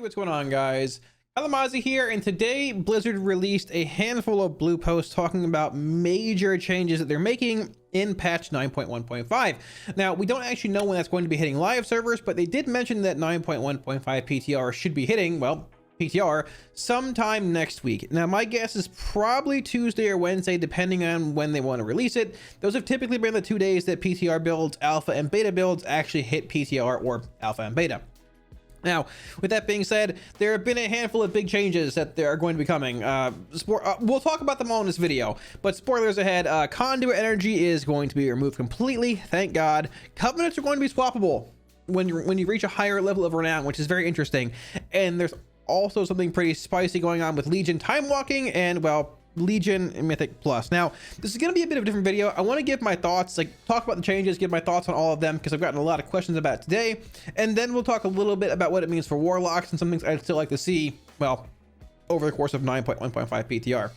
What's going on, guys? Kalamazi here, and today Blizzard released a handful of blue posts talking about major changes that they're making in patch 9.1.5. Now, we don't actually know when that's going to be hitting live servers, but they did mention that 9.1.5 PTR should be hitting, well, PTR, sometime next week. Now, my guess is probably Tuesday or Wednesday, depending on when they want to release it. Those have typically been the 2 days that PTR builds, alpha and beta builds actually hit PTR or alpha and beta. Now, with that being said, there have been a handful of big changes that are going to be coming. We'll talk about them all in this video, but spoilers ahead. Conduit energy is going to be removed completely, thank God. Covenants are going to be swappable when you reach a higher level of renown, which is very interesting. And there's also something pretty spicy going on with Legion Timewalking and, well, Legion and Mythic Plus. Now, this is going to be a bit of a different video. I want to give my thoughts, like talk about the changes, give my thoughts on all of them, because I've gotten a lot of questions about it today. And then we'll talk a little bit about what it means for Warlocks and some things I'd still like to see, well, over the course of 9.1.5 PTR.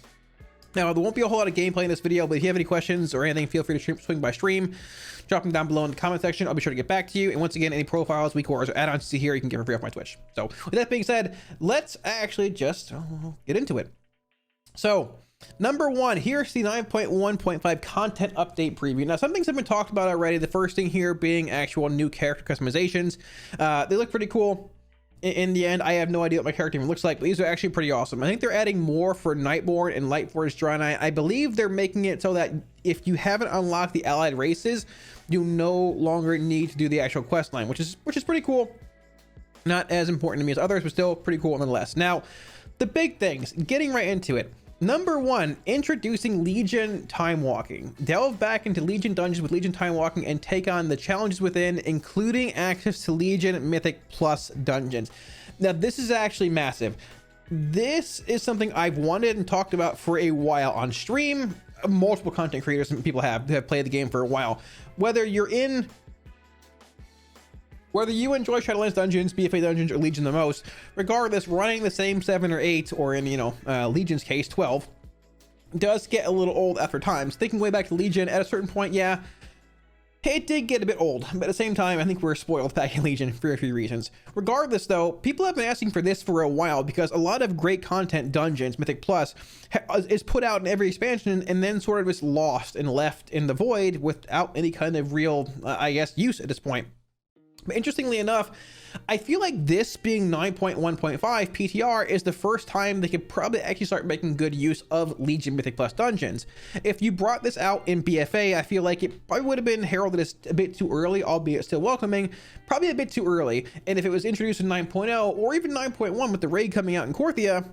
Now, there won't be a whole lot of gameplay in this video, but if you have any questions or anything, feel free to swing by stream. Drop them down below in the comment section. I'll be sure to get back to you. And once again, any profiles, weak cores, or add-ons you see here, you can get for free off my Twitch. So with that being said, let's actually just get into it. So, number one, here's the 9.1.5 content update preview. Now, some things have been talked about already. The first thing here being actual new character customizations. They look pretty cool. In the end, I have no idea what my character even looks like, but these are actually pretty awesome. I think they're adding more for Nightborn and Lightforged Draenei. I believe they're making it so that if you haven't unlocked the allied races, you no longer need to do the actual quest line, which is pretty cool. Not as important to me as others, but still pretty cool nonetheless. Now, the big things, getting right into it. Number one, introducing Legion Timewalking. Delve back into Legion dungeons with Legion Timewalking and take on the challenges within, including access to Legion Mythic Plus dungeons. Now, this is actually massive. This is something I've wanted and talked about for a while on stream. Multiple content creators and people have played the game for a while. Whether you enjoy Shadowlands dungeons, BFA dungeons, or Legion the most, regardless, running the same 7 or 8, or in, Legion's case, 12, does get a little old after times. Thinking way back to Legion, at a certain point, yeah, it did get a bit old. But at the same time, I think we're spoiled back in Legion for a few reasons. Regardless, though, people have been asking for this for a while because a lot of great content dungeons, Mythic Plus, is put out in every expansion and then sort of is lost and left in the void without any kind of real, use at this point. But interestingly enough, I feel like this being 9.1.5 PTR is the first time they could probably actually start making good use of Legion Mythic Plus dungeons. If you brought this out in BFA, I feel like it probably would have been heralded as a bit too early, albeit still welcoming, probably a bit too early. And if it was introduced in 9.0 or even 9.1 with the raid coming out in Korthia,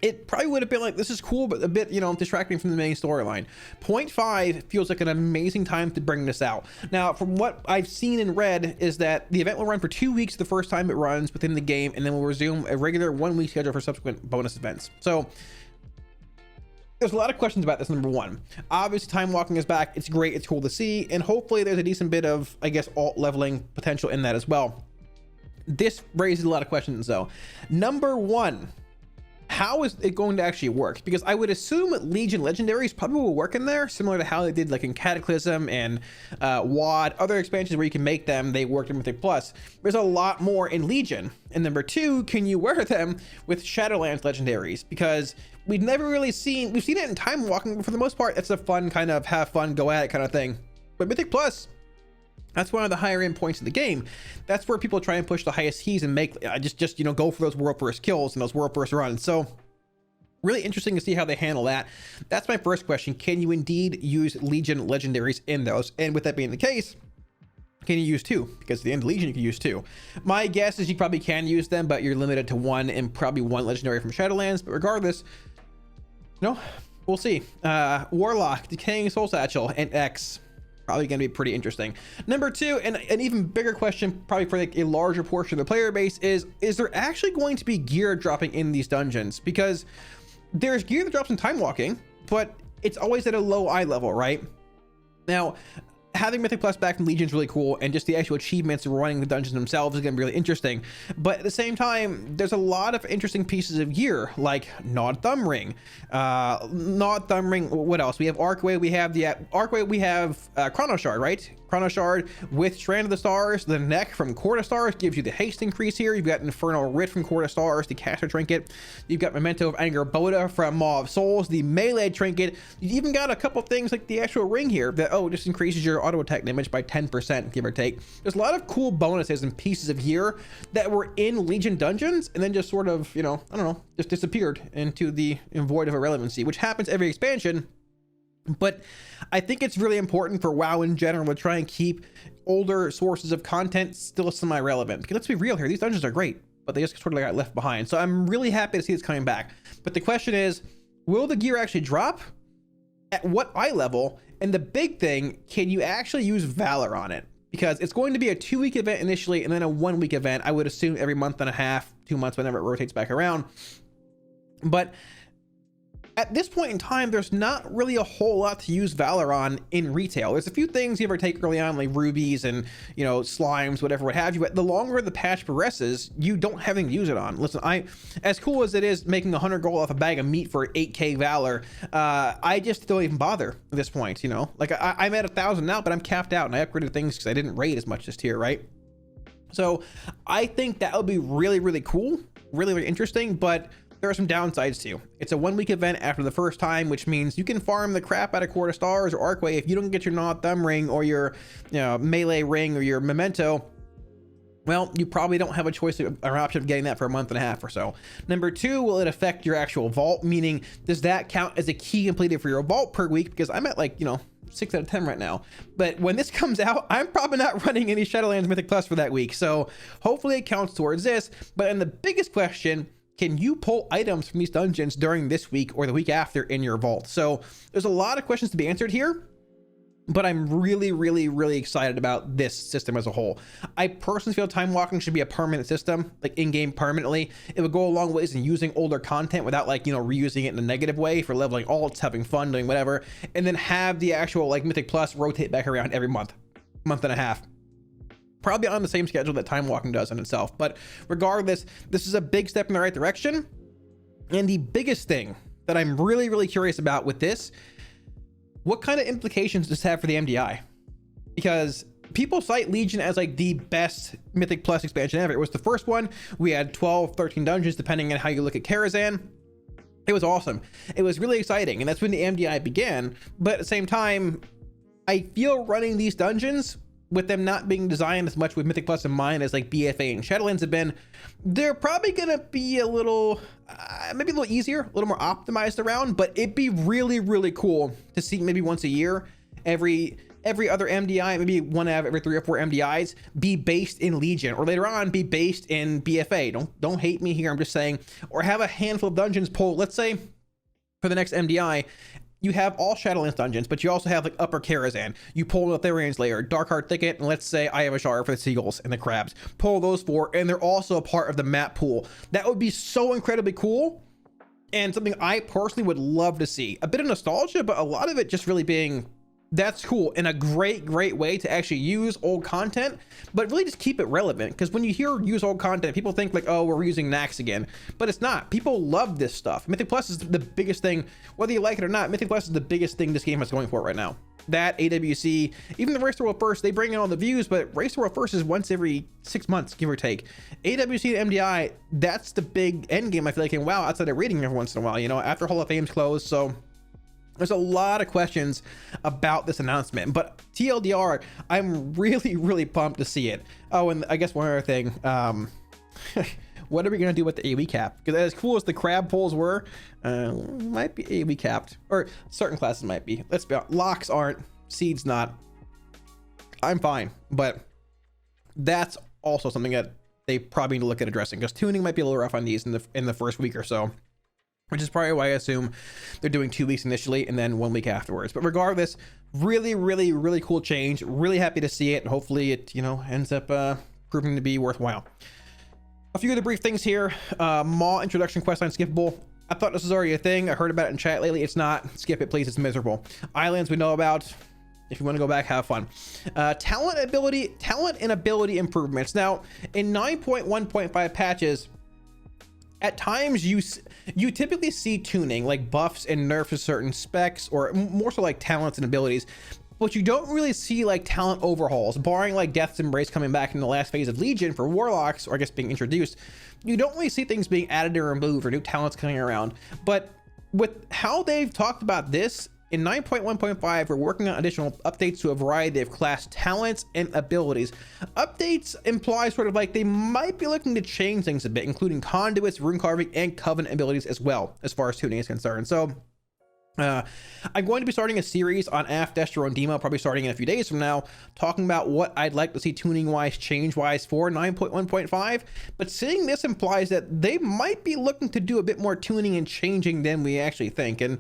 it probably would have been like, this is cool, but a bit, distracting from the main storyline. 0.5 feels like an amazing time to bring this out. Now, from what I've seen and read is that the event will run for 2 weeks the first time it runs within the game, and then we'll resume a regular 1 week schedule for subsequent bonus events. So there's a lot of questions about this. Number one, obviously Timewalking is back. It's great. It's cool to see. And hopefully there's a decent bit of, alt leveling potential in that as well. This raises a lot of questions though. Number one, how is it going to actually work? Because I would assume Legion legendaries probably will work in there, similar to how they did like in Cataclysm and WoD, other expansions where you can make them, they worked in Mythic Plus. There's a lot more in Legion. And number two, can you wear them with Shadowlands legendaries? Because we've seen it in Timewalking, but for the most part, it's a fun kind of have fun, go at it kind of thing. But Mythic Plus, that's one of the higher end points of the game. That's where people try and push the highest keys and make go for those world first kills and those world first runs. So really interesting to see how they handle that. That's my first question. Can you indeed use Legion legendaries in those? And with that being the case, can you use 2? Because at the end of Legion, you can use 2. My guess is you probably can use them, but you're limited to 1 and probably 1 legendary from Shadowlands. But regardless, we'll see. Warlock, Decaying Soul Satchel, and X. Probably going to be pretty interesting. Number two, and an even bigger question, probably for like a larger portion of the player base, is there actually going to be gear dropping in these dungeons? Because there's gear that drops in Timewalking, but it's always at a low eye level, right? Now, having Mythic Plus back from Legion is really cool, and just the actual achievements of running the dungeons themselves is going to be really interesting. But at the same time, there's a lot of interesting pieces of gear, like Gnawed Thumb Ring. What else? We have Arcway, we have Chrono Shard, right? Chrono Shard with Strand of the Stars. The neck from Court of Stars gives you the haste increase here. You've got Infernal Writ from Court of Stars, the caster trinket. You've got Memento of Anger Boda from Maw of Souls, the melee trinket. You've even got a couple things like the actual ring here that, oh, just increases your auto attack damage by 10%, give or take. There's a lot of cool bonuses and pieces of gear that were in Legion dungeons and then just sort of, you know, I don't know, just disappeared into the void of irrelevancy, which happens every expansion. But I think it's really important for WoW in general to try and keep older sources of content still semi-relevant. Because let's be real here, these dungeons are great, but they just sort of got left behind. So I'm really happy to see this coming back. But the question is, will the gear actually drop? At what eye level? And the big thing, can you actually use Valor on it? Because it's going to be a 2-week event initially and then a 1-week event. I would assume every month and a half, 2 months, whenever it rotates back around. But at this point in time, there's not really a whole lot to use Valor on in retail. There's a few things you ever take early on, like rubies and, you know, slimes, whatever, what have you. But the longer the patch progresses, you don't have anything to use it on. Listen, as cool as it is making 100 gold off a bag of meat for 8k Valor, I just don't even bother at this point, you know? Like, I'm at 1,000 now, but I'm capped out, and I upgraded things because I didn't raid as much this tier, right? So I think that would be really, really cool, really, really interesting, but there are some downsides too. It's a 1-week event after the first time, which means you can farm the crap out of Court of Stars or Archway. If you don't get your Gnaw Thumb ring or your, you know, melee ring or your Memento, well, you probably don't have a choice or option of getting that for a month and a half or so. Number two, will it affect your actual vault? Meaning, does that count as a key completed for your vault per week? Because I'm at, like, you know, 6 out of 10 right now. But when this comes out, I'm probably not running any Shadowlands Mythic Plus for that week. So hopefully it counts towards this. But then the biggest question, can you pull items from these dungeons during this week or the week after in your vault? So there's a lot of questions to be answered here, but I'm really, really, really excited about this system as a whole. I personally feel Timewalking should be a permanent system, like in-game permanently. It would go a long ways in using older content without, like, you know, reusing it in a negative way for leveling alts, having fun, doing whatever, and then have the actual, like, Mythic Plus rotate back around every month and a half. Probably on the same schedule that Timewalking does in itself. But regardless, this is a big step in the right direction. And the biggest thing that I'm really, really curious about with this, what kind of implications does this have for the MDI? Because people cite Legion as like the best Mythic Plus expansion ever. It was the first one. We had 12, 13 dungeons, depending on how you look at Karazhan. It was awesome. It was really exciting. And that's when the MDI began. But at the same time, I feel running these dungeons, with them not being designed as much with Mythic Plus in mind as like BFA and Shadowlands have been, they're probably gonna be a little, maybe a little easier, a little more optimized around, but it'd be really, really cool to see maybe once a year, every other MDI, maybe one out of every 3 or 4 MDIs be based in Legion, or later on be based in BFA. Don't hate me here, I'm just saying, or have a handful of dungeons pull, let's say for the next MDI, you have all Shadowlands dungeons, but you also have like Upper Karazhan. You pull the Therian's Lair, Darkheart Thicket, and let's say I have a shard for the seagulls and the crabs. Pull those 4, and they're also a part of the map pool. That would be so incredibly cool, and something I personally would love to see. A bit of nostalgia, but a lot of it just really being, that's cool, and a great way to actually use old content, but really just keep it relevant. Because when you hear use old content, people think like, oh, we're using Nax again, but it's not. People love this stuff. Mythic Plus is the biggest thing, whether you like it or not. Mythic Plus is the biggest thing this game has going for it right now. That, AWC, even the Race to World First, they bring in all the views, but Race to World First is once every 6 months, give or take. AWC and MDI, that's the big end game, I feel like, and WoW, outside of rating every once in a while, you know, after Hall of Fame's closed. So there's a lot of questions about this announcement, but TLDR, I'm really, really pumped to see it. Oh, and I guess one other thing, what are we going to do with the AoE cap? Because as cool as the crab pulls were, might be AoE capped, or certain classes might be. Let's be honest, locks aren't, seeds not. I'm fine, but that's also something that they probably need to look at addressing, because tuning might be a little rough on these in the first week or so, which is probably why I assume they're doing 2 weeks initially and then 1 week afterwards. But regardless, really, really, really cool change. Really happy to see it, and hopefully it, you know, ends up proving to be worthwhile. A few of the brief things here. Maw introduction questline skippable. I thought this was already a thing. I heard about it in chat lately. It's not. Skip it, please. It's miserable. Islands we know about. If you want to go back, have fun. Talent and ability improvements. Now, in 9.1.5 patches, at times you typically see tuning, like buffs and nerfs to certain specs, or more so like talents and abilities. but you don't really see like talent overhauls, barring like Death's Embrace coming back in the last phase of Legion for Warlocks, or I guess being introduced. You don't really see things being added or removed or new talents coming around. But with how they've talked about this, in 9.1.5, we're working on additional updates to a variety of class talents and abilities. Updates imply sort of like they might be looking to change things a bit, including conduits, rune carving, and covenant abilities as well, as far as tuning is concerned. So I'm going to be starting a series on Af, Destro, and Demo, probably starting in a few days from now, talking about what I'd like to see tuning-wise, change-wise for 9.1.5. But seeing this implies that they might be looking to do a bit more tuning and changing than we actually think. And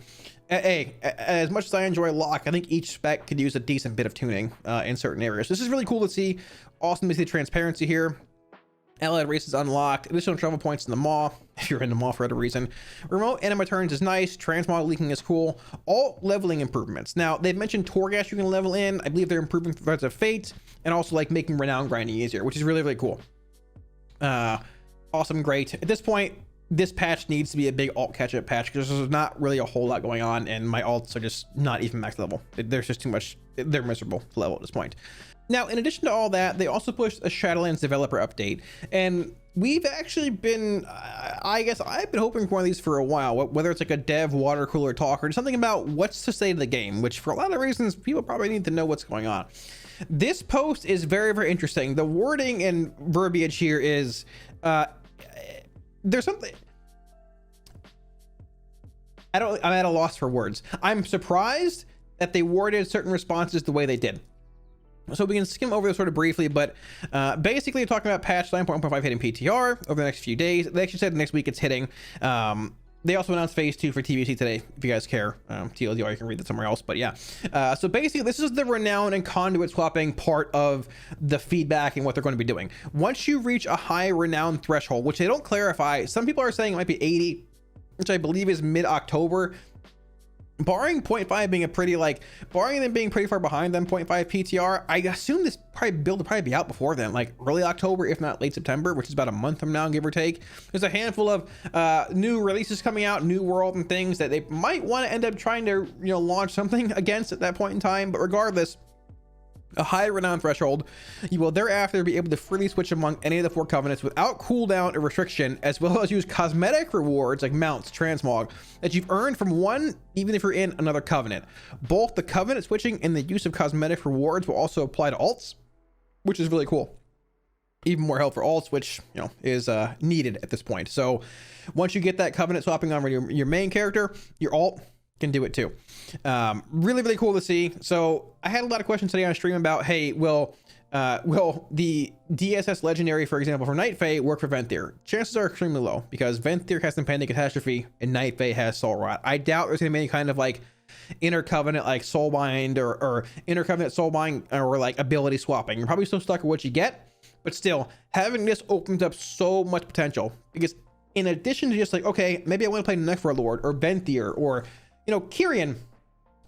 hey, as much as I enjoy Lock, I think each spec could use a decent bit of tuning in certain areas. This is really cool to see. Awesome to see the transparency here. Allied races unlocked, additional travel points in the Maw, if you're in the Maw for other reason. Remote enemy turns is nice, transmog leaking is cool, all leveling improvements. Now, they've mentioned Torghast you can level in, I believe they're improving Threads of Fate, and also like making renown grinding easier, which is really, really cool. Awesome, great. At this point, this patch needs to be a big alt catch-up patch, because there's not really a whole lot going on, and my alts are just not even max level. There's just too much, they're miserable to level at this point. Now, in addition to all that, they also pushed a Shadowlands developer update, and we've actually been, I guess I've been hoping for one of these for a while, whether it's like a dev water cooler talk or something about what's to say to the game, which for a lot of reasons, people probably need to know what's going on. This post is very, very interesting. The wording and verbiage here is, there's something, I'm at a loss for words. I'm surprised that they worded certain responses the way they did. So we can skim over this sort of briefly, but basically talking about patch 9.1.5 hitting PTR over the next few days. They actually said next week it's hitting. They also announced phase 2 for TBC today, if you guys care. TLDR, you can read that somewhere else, but yeah. So basically this is the renown and conduit swapping part of the feedback and what they're going to be doing. Once you reach a high renown threshold, which they don't clarify, some people are saying it might be 80, which I believe is mid-October. Barring 0.5 being a pretty, like, barring them being pretty far behind them 0.5 PTR, I assume this build will probably be out before then, like early October, if not late September, which is about a month from now, give or take. There's a handful of new releases coming out, new world and things that they might want to end up trying to, you know, launch something against at that point in time. But regardless, a high renown threshold, you will thereafter be able to freely switch among any of the 4 covenants without cooldown or restriction, as well as use cosmetic rewards like mounts, transmog, that you've earned from one, even if you're in another covenant. Both the covenant switching and the use of cosmetic rewards will also apply to alts, which is really cool. Even more help for alts, which, you know, is needed at this point. So once you get that covenant swapping on your main character, your alt can do it too. Really, really cool to see. So I had a lot of questions today on stream about, hey, will the DSS legendary, for example, for Night Fae work for Venthyr? Chances are extremely low, because Venthyr has Impending Catastrophe and Night Fae has Soul Rot. I doubt there's gonna be any kind of like inner covenant like Soulbind or inner covenant Soulbind or like ability swapping. You're probably still stuck with what you get, but still having this opens up so much potential, because in addition to just like, okay, maybe I want to play Necrolord or Venthyr or, you know, Kyrian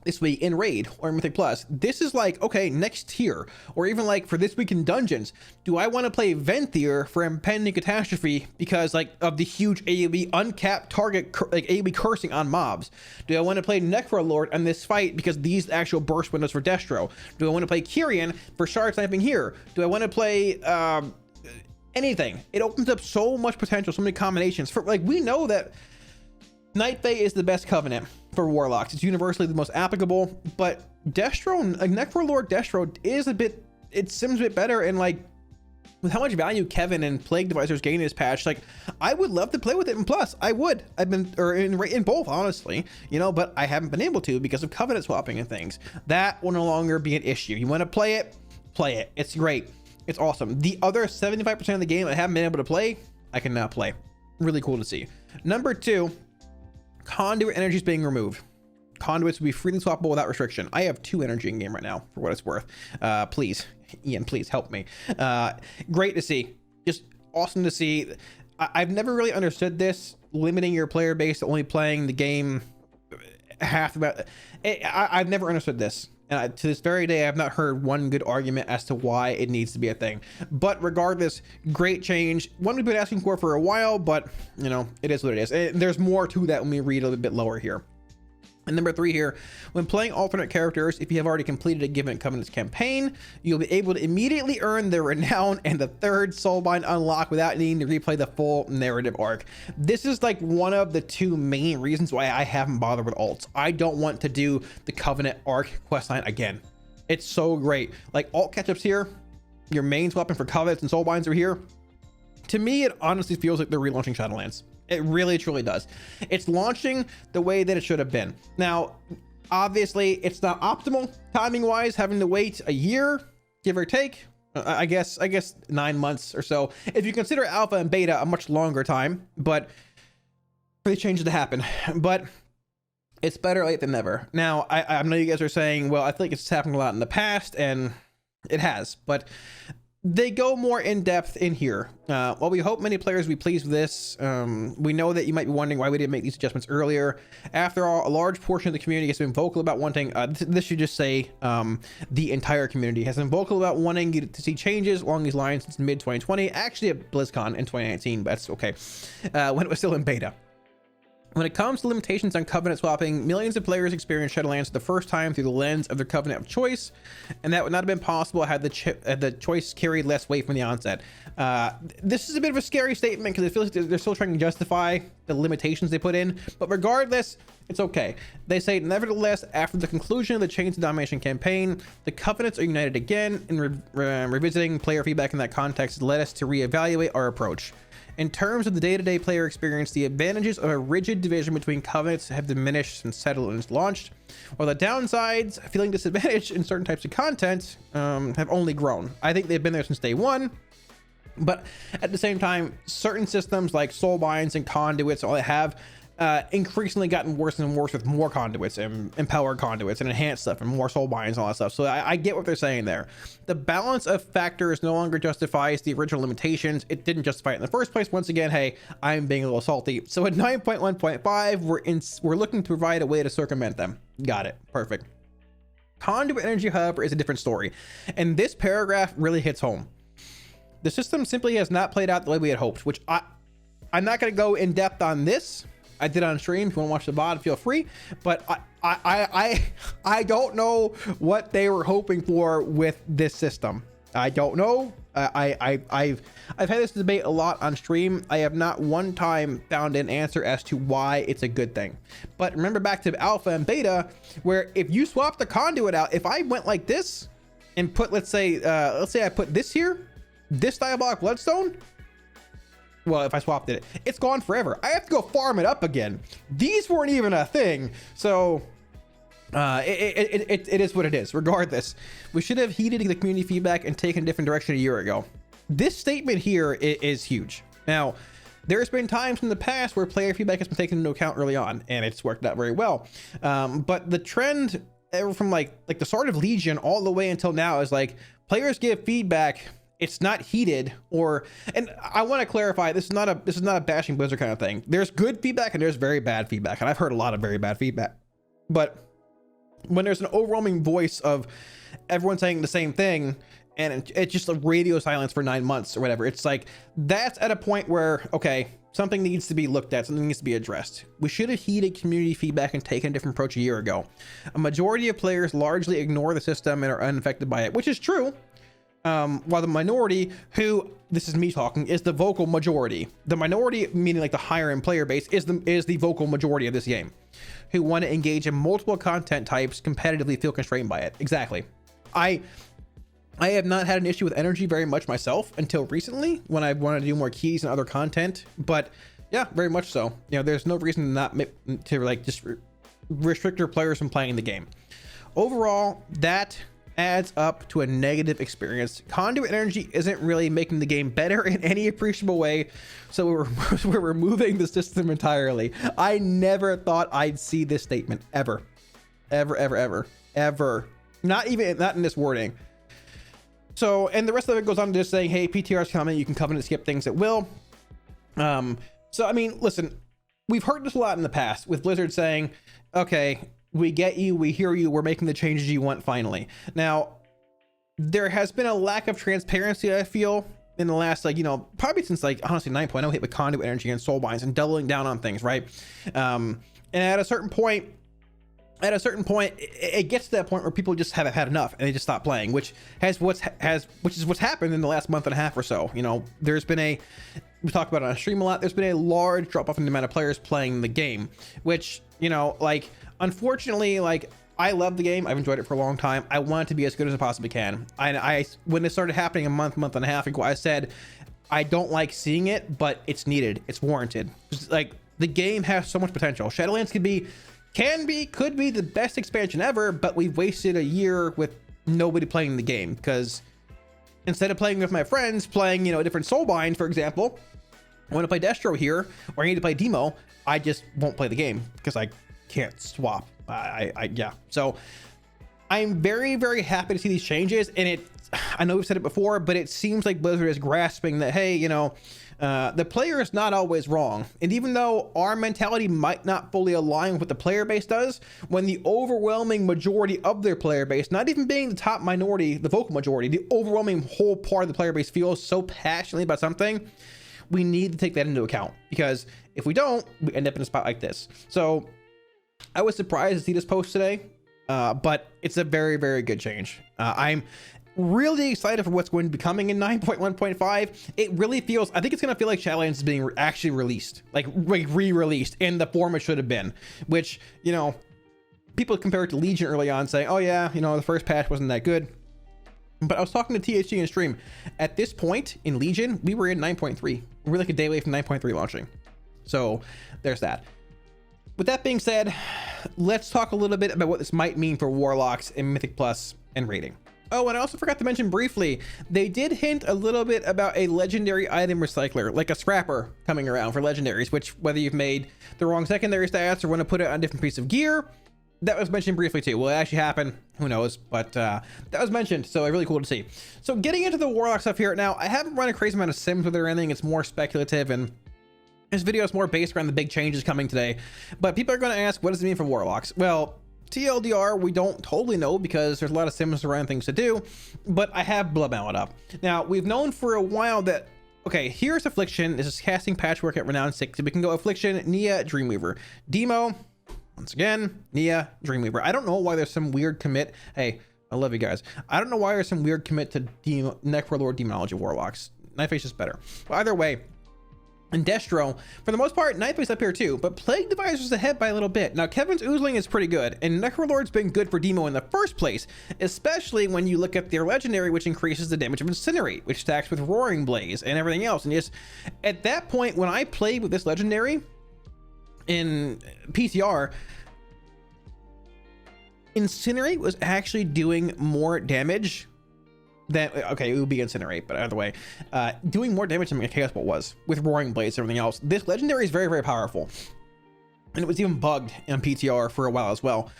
this week in Raid or Mythic Plus, this is like, okay, next tier. Or even like for this week in Dungeons, do I want to play Venthyr for Impending Catastrophe because like of the huge AoE uncapped target like AoE cursing on mobs? Do I want to play Necrolord on this fight because these actual burst windows for Destro? Do I want to play Kyrian for shard sniping here? Do I want to play anything? It opens up so much potential, so many combinations. For like, we know that Night Fae is the best covenant for Warlocks. It's universally the most applicable, but Destro, like Necrolord Destro, is a bit, it seems a bit better. And like, with how much value Kevin and Plague Devisors gain in this patch, like, I would love to play with it in Plus. I would. I've been, or in both, honestly, you know, but I haven't been able to because of covenant swapping and things. That will no longer be an issue. You want to play it, play it. It's great. It's awesome. The other 75% of the game I haven't been able to play, I can now play. Really cool to see. Number 2, Conduit energy is being removed. Conduits will be freely swappable without restriction. I have 2 energy in game right now, for what it's worth. Please, Ian, please help me. Great to see. Just awesome to see. I've never really understood this, limiting your player base to only playing the game half about. I've never understood this. And to this very day, I've not heard one good argument as to why it needs to be a thing. But regardless, great change. One we've been asking for a while, but, you know, it is what it is. And there's more to that when we read a little bit lower here. And number 3 here, when playing alternate characters, if you have already completed a given Covenant's campaign, you'll be able to immediately earn the Renown and the 3rd Soulbind unlock without needing to replay the full narrative arc. This is like one of the 2 main reasons why I haven't bothered with alts. I don't want to do the Covenant arc questline again. It's so great. Like, alt catch-ups here, your main swapping for Covenants and Soulbinds are here. To me, it honestly feels like they're relaunching Shadowlands. It really truly does. It's launching the way that it should have been. Now, obviously, it's not optimal timing wise, having to wait a year, give or take. I guess 9 months or so, if you consider alpha and beta a much longer time, but for the changes to happen. But it's better late than never. Now, I know you guys are saying, well, I feel like it's happened a lot in the past, and it has, but they go more in depth in here. While we hope many players will be pleased with this, we know that you might be wondering why we didn't make these adjustments earlier. After all, a large portion of the community has been vocal about wanting, this should just say the entire community has been vocal about wanting to see changes along these lines since mid 2020, actually at BlizzCon in 2019, but that's okay, when it was still in beta. When it comes to limitations on Covenant swapping, millions of players experience Shadowlands for the first time through the lens of their Covenant of choice, and that would not have been possible had the choice carried less weight from the onset. This is a bit of a scary statement because it feels like they're still trying to justify the limitations they put in, but regardless, it's okay. They say, nevertheless, after the conclusion of the Chains of Domination campaign, the Covenants are united again, and revisiting player feedback in that context led us to reevaluate our approach. In terms of the day-to-day player experience, the advantages of a rigid division between Covenants have diminished since Shadowlands launched, while the downsides, feeling disadvantaged in certain types of content, have only grown. I think they've been there since day one, but at the same time, certain systems like Soulbinds and Conduits, all they have increasingly gotten worse and worse with more Conduits and empowered Conduits and enhanced stuff and more Soulbinds and all that stuff. So I get what they're saying there. The balance of factors no longer justifies the original limitations. It didn't justify it in the first place. Once again, hey, I'm being a little salty. So at 9.1.5, we're looking to provide a way to circumvent them. Got it. Perfect. Conduit Energy, however, is a different story. And this paragraph really hits home. The system simply has not played out the way we had hoped, which I'm not going to go in depth on this. I did on stream. If you want to watch the VOD, feel free. But I don't know what they were hoping for with this system. I don't know. I've had this debate a lot on stream. I have not one time found an answer as to why it's a good thing. But remember back to alpha and beta, where if you swap the Conduit out, if I went like this and put, let's say I put this here, this Diabolic Bloodstone. Well, if I swapped it, it's gone forever. I have to go farm it up again. These weren't even a thing. So it is what it is. Regardless, we should have heeded the community feedback and taken a different direction a year ago. This statement here is huge. Now, there's been times in the past where player feedback has been taken into account early on, and it's worked out very well. But the trend from like the start of Legion all the way until now is like players give feedback. It's not heated, and I want to clarify, this is not a bashing Blizzard kind of thing. There's good feedback and there's very bad feedback, and I've heard a lot of very bad feedback. But when there's an overwhelming voice of everyone saying the same thing, and it's just a radio silence for 9 months or whatever, it's like that's at a point where, okay, something needs to be looked at, something needs to be addressed. We should have heeded community feedback and taken a different approach a year ago. A majority of players largely ignore the system and are unaffected by it, which is true. While the minority, who, this is me talking, is the vocal majority. The minority, meaning like the higher end player base, is the vocal majority of this game, who want to engage in multiple content types, competitively feel constrained by it. Exactly. I have not had an issue with energy very much myself until recently, when I wanted to do more keys and other content. But yeah, very much so. You know, there's no reason to not just restrict your players from playing the game. Overall, that adds up to a negative experience. Conduit Energy isn't really making the game better in any appreciable way, so we're removing the system entirely. I never thought I'd see this statement ever. Not in this wording. So, and the rest of it goes on to just saying, hey, PTR's coming, you can Covenant skip things at will. So I mean, listen, we've heard this a lot in the past with Blizzard saying, okay, we get you, we hear you, we're making the changes you want finally. Now, there has been a lack of transparency, I feel, in the last, probably since honestly 9.0 hit with Conduit Energy and Soulbinds and doubling down on things, right? And at a certain point, at a certain point, it gets to that point where people just have had enough and they just stop playing, which is what's happened in the last month and a half or so. You know, there's been we talk about it on stream a lot, there's been a large drop off in the amount of players playing the game, which, you know, like, unfortunately, like, I love the game. I've enjoyed it for a long time. I want it to be as good as I possibly can. I when it started happening a month and a half ago, I said, I don't like seeing it, but it's needed. It's warranted. Just, like, the game has so much potential. Shadowlands could be the best expansion ever, but we've wasted a year with nobody playing the game, because instead of playing with my friends, playing, you know, different soulbinds, for example, I want to play Destro here, or I need to play Demo, I just won't play the game because I can't swap. Yeah. So I'm very, very happy to see these changes, and I know we've said it before, but it seems like Blizzard is grasping that, hey, you know, the player is not always wrong. And even though our mentality might not fully align with what the player base does, when the overwhelming majority of their player base, not even being the top minority, the vocal majority, the overwhelming whole part of the player base feels so passionately about something, we need to take that into account, because if we don't, we end up in a spot like this. So I was surprised to see this post today, but it's a very, very good change. I'm really excited for what's going to be coming in 9.1.5. It really feels, I think it's going to feel like Shadowlands is being actually released, like re-released in the form it should have been, which, you know, people compare it to Legion early on, saying, oh yeah, you know, the first patch wasn't that good. But I was talking to THG in stream. At this point in Legion, we were in 9.3. We're like a day away from 9.3 launching. So there's that. With that being said, let's talk a little bit about what this might mean for Warlocks and Mythic Plus and rating. Oh, and I also forgot to mention briefly, they did hint a little bit about a legendary item recycler, like a scrapper coming around for legendaries, which, whether you've made the wrong secondary stats or want to put it on a different piece of gear, that was mentioned briefly too. Will it actually happen? Who knows? But that was mentioned, so really cool to see. So getting into the Warlock stuff here now, I haven't run a crazy amount of sims with it or anything. It's more speculative, and this video is more based around the big changes coming today. But people are going to ask, what does it mean for Warlocks? Well, TLDR, we don't totally know, because there's a lot of sims around things to do, but I have Blood Mallet up. Now, we've known for a while that, okay, here's Affliction. This is casting Patchwork at Renown 60. We can go Affliction, Nia, Dreamweaver. Demo, once again, Nia, Dreamweaver. I don't know why there's some weird commit. Hey, I love you guys. I don't know why there's some weird commit to Necrolord Demonology Warlocks. Nightface is better. But either way, and Destro, for the most part, Nightface up here too, but Plague Device was ahead by a little bit. Now, Kevin's Oozling is pretty good, and Necrolord's been good for Demo in the first place, especially when you look at their legendary, which increases the damage of Incinerate, which stacks with Roaring Blaze and everything else. And just, at that point, when I played with this legendary in PTR, Incinerate was actually doing more damage than, okay, it would be Incinerate, but either way, doing more damage than Chaos Bolt was with Roaring Blades and everything else. This legendary is very, very powerful, and it was even bugged in PTR for a while as well.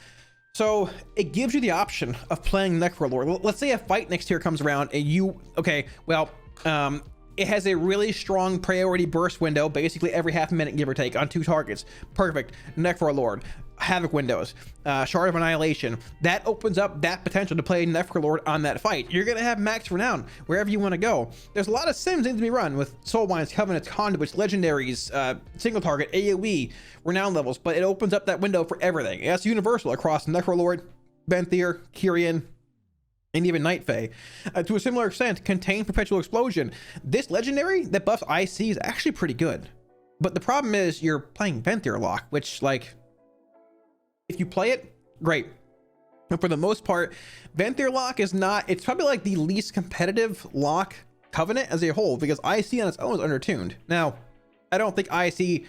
So it gives you the option of playing Necrolord. Let's say a fight next tier comes around and you, okay, well, it has a really strong priority burst window, basically every half a minute, give or take, on 2 targets. Perfect. Necrolord. Havoc windows. Shard of Annihilation. That opens up that potential to play Necrolord on that fight. You're going to have max renown wherever you want to go. There's a lot of sims that need to be run with Soulbinds, Covenants, Conduits, Legendaries, single target, AoE, renown levels, but it opens up that window for everything. That's universal across Necrolord, Venthyr, Kyrian, and even Night Fae. To a similar extent, Contain Perpetual Explosion. This legendary that buffs IC is actually pretty good. But the problem is you're playing Venthyr lock, which, like, if you play it, great. But for the most part, Venthyr lock is not, it's probably like the least competitive lock covenant as a whole, because IC on its own is undertuned. Now, I don't think IC,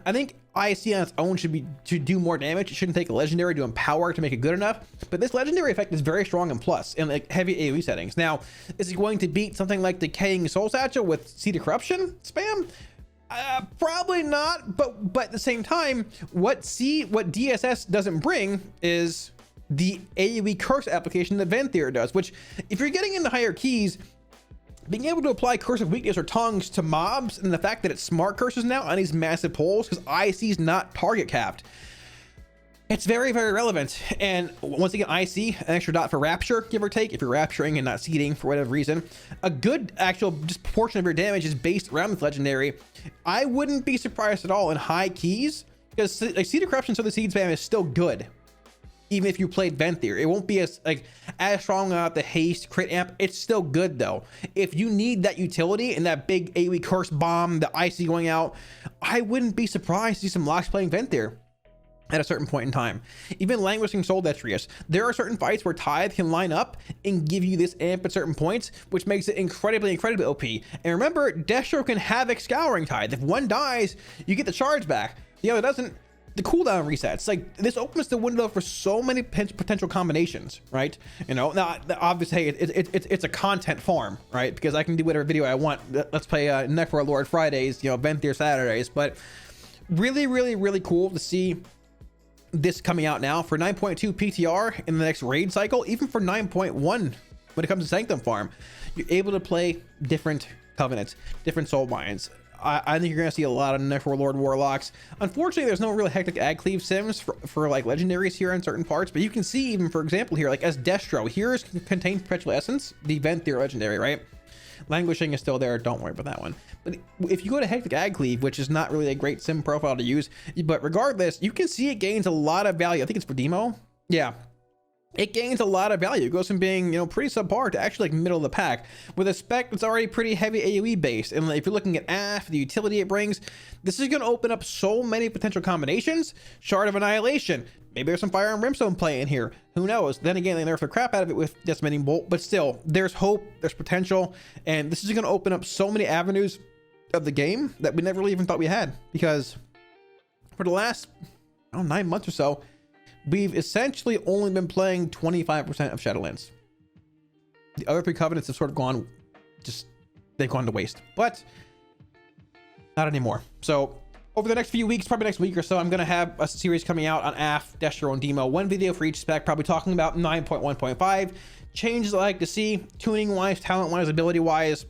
I think IC on its own should do more damage. It shouldn't take a legendary to empower to make it good enough, but this legendary effect is very strong and plus in like heavy AoE settings. Now, is it going to beat something like Decaying Soul Satchel with Seed of Corruption spam? Probably not, but at the same time, what DSS doesn't bring is the AoE curse application that Venthyr does, which, if you're getting into higher keys, being able to apply Curse of Weakness or Tongues to mobs, and the fact that it's smart curses now on these massive pulls, because IC is not target capped, it's very, very relevant. And once again, IC, an extra dot for Rapture, give or take, if you're rapturing and not seeding for whatever reason. A good actual just proportion of your damage is based around this legendary. I wouldn't be surprised at all in high keys, because like Seed of Corruption, so the seed spam is still good. even if you played Venthyr. It won't be as strong without the haste crit amp. It's still good though. If you need that utility and that big AoE curse bomb, the icy going out, I wouldn't be surprised to see some Locks playing Venthyr at a certain point in time. Even Languishing Soul Detrius. There are certain fights where Tithe can line up and give you this amp at certain points, which makes it incredibly OP. And remember, Destro can Havoc Scouring Tithe. If one dies, you get the charge back. The other doesn't. The cooldown resets. Like, this opens the window for so many potential combinations, right? You know, now obviously, hey, it's a content farm, right? Because I can do whatever video I want. Let's play Necro Lord Fridays, you know, Venthyr Saturdays. But really cool to see this coming out now for 9.2 PTR in the next raid cycle. Even for 9.1 when it comes to Sanctum farm, you're able to play different covenants, different soul mines. I think you're gonna see a lot of Necro Lord Warlocks. Unfortunately, there's no real hectic ag cleave sims for like legendaries here in certain parts, but you can see, even for example here, like as Destro, here's contained Perpetual Essence, the Venthyr legendary, right? Languishing is still there, don't worry about that one. But if you go to Hectic Ag Cleave, which is not really a great sim profile to use, but regardless, you can see it gains a lot of value. I think it's for demo. Yeah, it gains a lot of value. It goes from being, you know, pretty subpar to actually like middle of the pack with a spec that's already pretty heavy AoE based. And if you're looking at AF, the utility it brings, this is going to open up so many potential combinations. Shard of Annihilation. Maybe there's some Fire and Brimstone play in here. Who knows? Then again, they nerf the crap out of it with Decimating Bolt, but still, there's hope, there's potential, and this is going to open up so many avenues of the game that we never really even thought we had. Because for the last 9 months or so, we've essentially only been playing 25% of Shadowlands. The other 3 covenants have sort of gone, they've gone to waste, but not anymore. So over the next few weeks, probably next week or so, I'm going to have a series coming out on AF, Destro, and Demo. 1 video for each spec, probably talking about 9.1.5, changes I like to see, tuning-wise, talent-wise, ability-wise,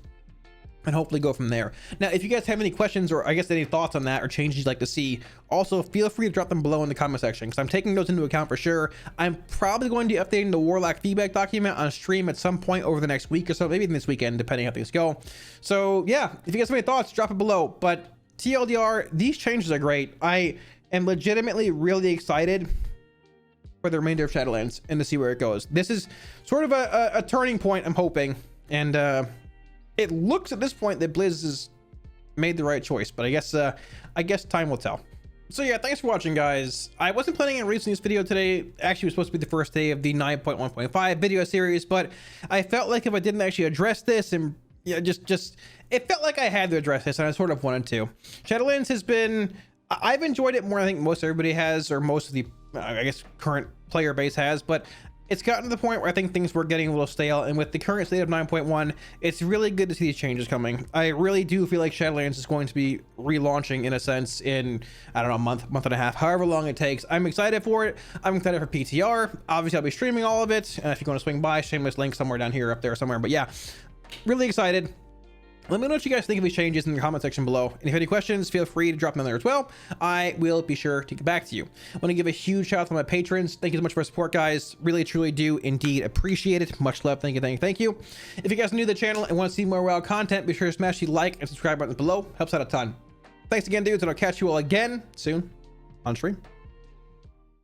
and hopefully go from there. Now, if you guys have any questions or I guess any thoughts on that or changes you'd like to see, also feel free to drop them below in the comment section, because I'm taking those into account for sure. I'm probably going to be updating the Warlock feedback document on stream at some point over the next week or so, maybe even this weekend, depending how things go. So yeah, if you guys have any thoughts, drop it below. But TLDR, these changes are great. I am legitimately really excited for the remainder of Shadowlands and to see where it goes. This is sort of a turning point, I'm hoping, and it looks at this point that Blizz has made the right choice, but I guess time will tell. So yeah, thanks for watching, guys. I wasn't planning on releasing this video today. Actually, it was supposed to be the first day of the 9.1.5 video series, but I felt like if I didn't actually address this, and yeah, just it felt like I had to address this, and I sort of wanted to. Shadowlands has been, I've enjoyed it more than I think most everybody has, or most of the I guess current player base has, but it's gotten to the point where I think things were getting a little stale, and with the current state of 9.1, it's really good to see these changes coming. I really do feel like Shadowlands is going to be relaunching in a sense in, I don't know, a month and a half, however long it takes. I'm excited for it. I'm excited for PTR. Obviously, I'll be streaming all of it. If you want to swing by, shameless link somewhere down here, up there somewhere. But yeah, really excited. Let me know what you guys think of these changes in the comment section below. And if you have any questions, feel free to drop them in there as well. I will be sure to get back to you. I want to give a huge shout out to my patrons. Thank you so much for your support, guys. Really, truly do indeed appreciate it. Much love. Thank you. If you guys are new to the channel and want to see more WoW content, be sure to smash the like and subscribe buttons below. Helps out a ton. Thanks again, dudes, and I'll catch you all again soon on stream.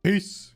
Peace.